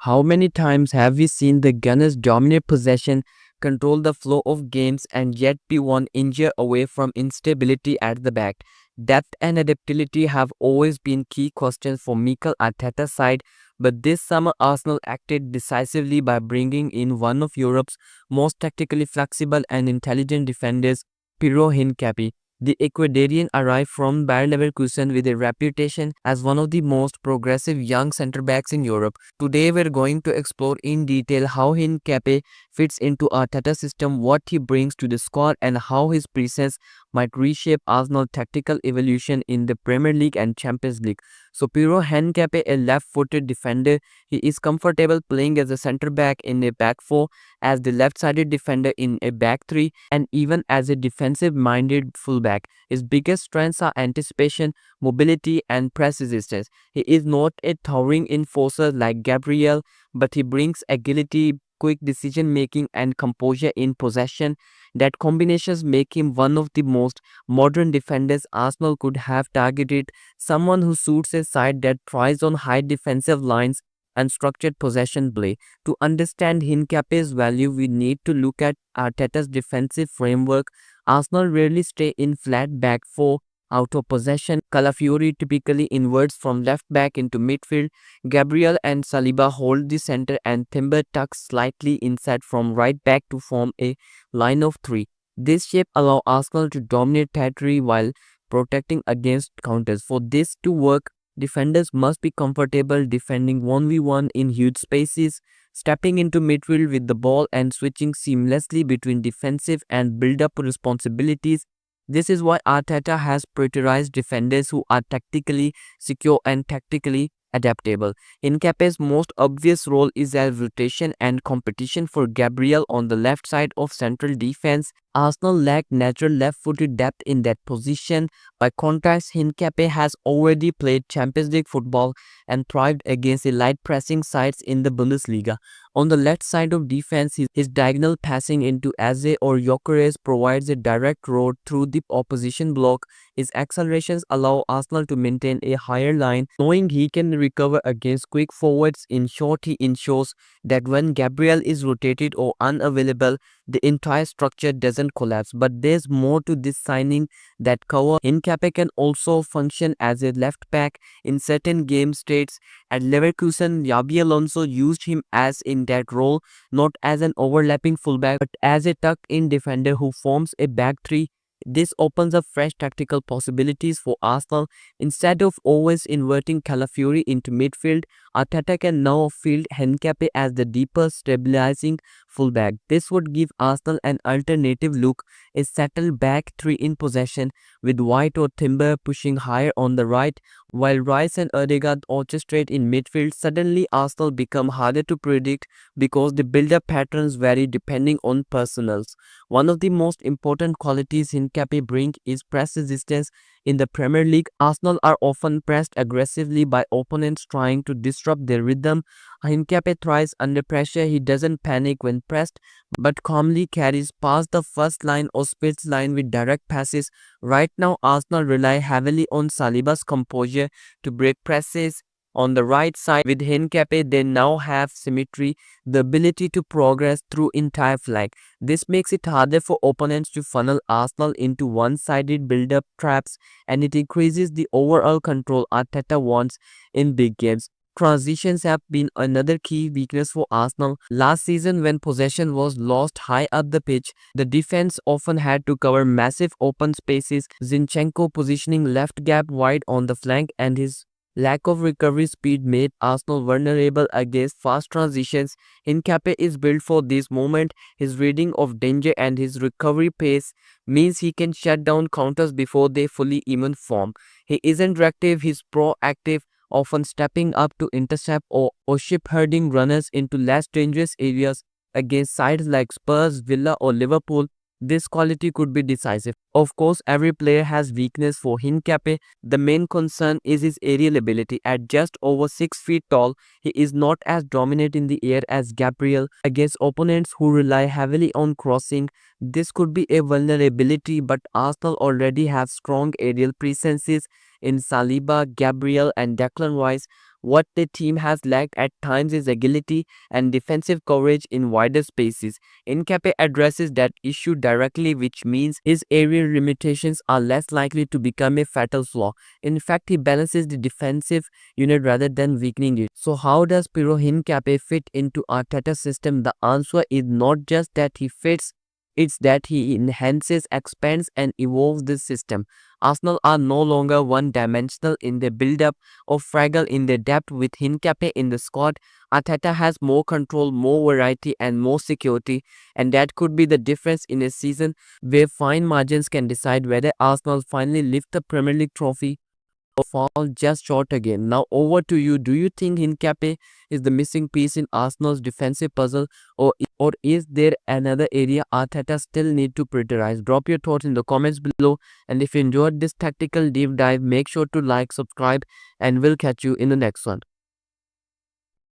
How many times have we seen the Gunners dominate possession, control the flow of games, and yet be one injury away from instability at the back? Depth and adaptability have always been key questions for Mikel Arteta's side, but this summer Arsenal acted decisively by bringing in one of Europe's most tactically flexible and intelligent defenders, Piero Hincapié. The Ecuadorian arrived from Bayer Leverkusen with a reputation as one of the most progressive young centre-backs in Europe. Today we're going to explore in detail how Hincapie fits into Arteta's system, what he brings to the squad, and how his presence might reshape Arsenal's tactical evolution in the Premier League and Champions League. So Piero Hincapié, a left-footed defender, he is comfortable playing as a centre-back in a back four, as the left-sided defender in a back three, and even as a defensive-minded fullback. His biggest strengths are anticipation, mobility, and press resistance. He is not a towering enforcer like Gabriel, but he brings agility, quick decision making, and composure in possession. That combinations make him one of the most modern defenders Arsenal could have targeted, someone who suits a side that thrives on high defensive lines and structured possession play. To understand Hincapie's value, we need to look at Arteta's defensive framework. Arsenal rarely stay in flat back four out of possession. Calafiori typically inverts from left back into midfield. Gabriel and Saliba hold the center, and Timber tucks slightly inside from right back to form a line of three. This shape allows Arsenal to dominate territory while protecting against counters. For this to work, defenders must be comfortable defending 1v1 in huge spaces, stepping into midfield with the ball and switching seamlessly between defensive and build-up responsibilities. This is why Arteta has prioritized defenders who are tactically secure and tactically adaptable. Hincapie's most obvious role is as rotation and competition for Gabriel on the left side of central defense. Arsenal lacked natural left-footed depth in that position. By contrast, Hincapie has already played Champions League football and thrived against elite pressing sides in the Bundesliga. On the left side of defense, his diagonal passing into Eze or Gyökeres provides a direct road through the opposition block. His accelerations allow Arsenal to maintain a higher line, knowing he can recover against quick forwards. In short, he ensures that when Gabriel is rotated or unavailable, the entire structure doesn't collapse. But there's more to this signing that cover. Hincapie can also function as a left back in certain game states. At Leverkusen, Xabi Alonso used him as in that role, not as an overlapping fullback, but as a tucked-in defender who forms a back three. This opens up fresh tactical possibilities for Arsenal. Instead of always inverting Calafiori into midfield, Arteta can now field Hincapie as the deeper, stabilizing fullback. This would give Arsenal an alternative look, a settled back three in possession, with White or Timber pushing higher on the right, while Rice and Odegaard orchestrate in midfield. Suddenly, Arsenal become harder to predict because the build-up patterns vary depending on personals. One of the most important qualities Hincapie brings is press resistance. In the Premier League, Arsenal are often pressed aggressively by opponents trying to disrupt their rhythm. Hincapie thrives under pressure. He doesn't panic when pressed, but calmly carries past the first line or splits line with direct passes. Right now, Arsenal rely heavily on Saliba's composure to break presses. On the right side, with Hincapie, they now have symmetry, the ability to progress through entire flank. This makes it harder for opponents to funnel Arsenal into one-sided build-up traps, and it increases the overall control Arteta wants in big games. Transitions have been another key weakness for Arsenal. Last season, when possession was lost high up the pitch, the defense often had to cover massive open spaces. Zinchenko positioning left gap wide on the flank, and his lack of recovery speed made Arsenal vulnerable against fast transitions. Hincapie is built for this moment. His reading of danger and his recovery pace means he can shut down counters before they fully even form. He isn't reactive, he's proactive, often stepping up to intercept or shepherding runners into less dangerous areas. Against sides like Spurs, Villa or Liverpool, this quality could be decisive. Of course, every player has weakness. For Hincapie, the main concern is his aerial ability. At just over 6 feet tall, he is not as dominant in the air as Gabriel. Against opponents who rely heavily on crossing, this could be a vulnerability, but Arsenal already have strong aerial presences in Saliba, Gabriel and Declan Rice. What the team has lacked at times is agility and defensive coverage in wider spaces. Hincapie addresses that issue directly, which means his area limitations are less likely to become a fatal flaw. In fact, he balances the defensive unit rather than weakening it. So how does Piero Hincapié fit into Arteta's system? The answer is not just that he fits, it's that he enhances, expands, and evolves this system. Arsenal are no longer one-dimensional in their build-up or fragile in their depth. With Hincapie in the squad, Arteta has more control, more variety, and more security, and that could be the difference in a season where fine margins can decide whether Arsenal finally lift the Premier League trophy fall just short again. Now over to you. Do you think Hincapie is the missing piece in Arsenal's defensive puzzle, or is there another area Arteta still need to prioritize? Drop your thoughts in the comments below, and if you enjoyed this tactical deep dive, make sure to like, subscribe, and we'll catch you in the next one.